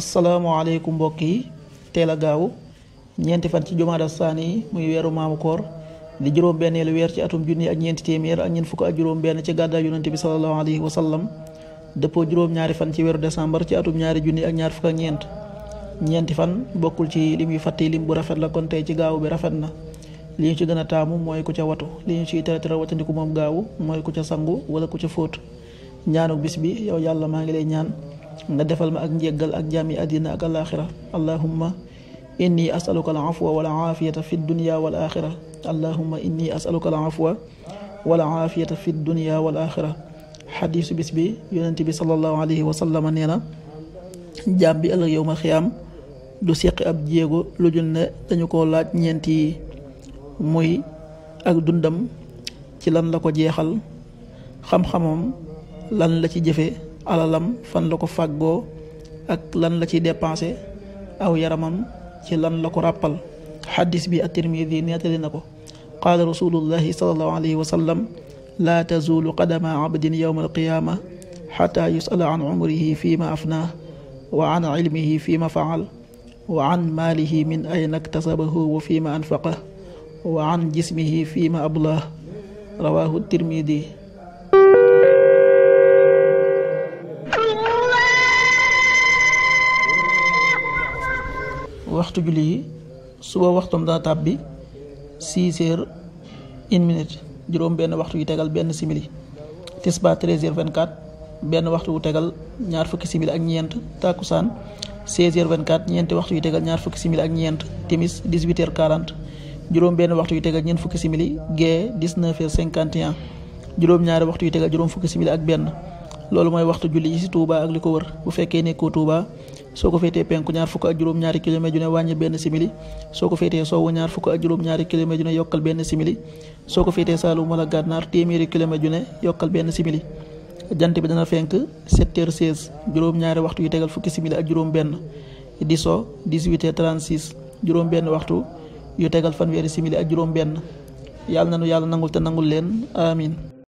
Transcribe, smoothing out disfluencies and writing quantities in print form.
asalaamaaleykum mbokk yi teel a gaaw ñeenti fan ci jumaada saani muy weeru maamu koor di juróom-benneelu weer ci atum junni ak ñeenti téeméer ak ñeent fukk ak juróom-benn ci gàddaay yonente bi sallallahu alayhi wa sallam dëppoo juróom-ñaari fan ci weeru décembre ci atum ñaari junni ak ñaar fukk ak ñeenti fan bokkul ci lim yu fàtte lim bu rafet la kon tey ci gaaw bi rafet na li ñu ci gën a taamu mooy ku ca watu li ñu ciy tere watandiku moom gaawu mooy ku ca sangu wala ku ca fóot ñaanuk bis bi yow yàlla maa ngi lay ñaan nga defal ma ak njéggal ak jaami àddina ak alaaxira allahumma inni asaluka al afwa wal aafiyata fi dunya wal axira allahumma inni asaluka al afwa wal aafiyata fi dunya wal axira xadiisu bis bi yonent bi sallallahu alayhi wa sallam nee na jaam bi ëllëg yowmal xiyaam du seqi ab jéego lu jul ne dañu ko laaj ñeent yi muy ak dundam ci lan la ko jeexal xam-xamam lan la ci jëfe alalam fan la ko fàggoo ak lan la ci dépensé aw yaramam ci lan la ko ràppal xaddis bi at-Tirmidi nettali na ko qaala rasulullahi sallallahu alayhi wa sallam laa tazulu qadama abdin yowma alqiyaama xata yusala an umrihi fi ma afnaah wa an ilmihi fi ma faal wa an maalihi min ayna iktasabahu wa fi ma anfaqah wa an jismihi fi ma ablaah rawahu Tirmidi. waxtu julli yi suba waxtum dana tàbbi 6h01 juróom benn waxtu yu tegal benn simili tisba 13h24 benn waxtu wu tegal ñaar fukki simili ak ñeent takkusaan 16h24 ñeenti waxtu yu tegal ñaar fukki simili ak ñeent timis 18h40 juróom benn waxtu yu tegal ñeent fukki simili gee 19h51 juróom ñaari waxtu yu tegal juróom fukki simili ak benn loolu mooy waxtu julli yi ci Touba ak li ko wër bu fekkee nekkoo Touba soo ko féetee penku ñaar fukk ak juróom-ñaari kilomètre ju ne wàññi benn simili soo ko féetee sowwu ñaar fukk ak juróom-ñaari kilomètre ju ne yokkal benn simili soo ko féetee Saalum wala Gànnaar téeméeri kilomètre ju ne yokkal benn simili jant bi dana fenk 7h16 juróom-ñaari waxtu yu tegal fukki simili ak juróom benn di so 18h36 juróom benn waxtu yu tegal fanweeri simili ak juróom benn yàlla na nu yàlla nangul te nangul leen amin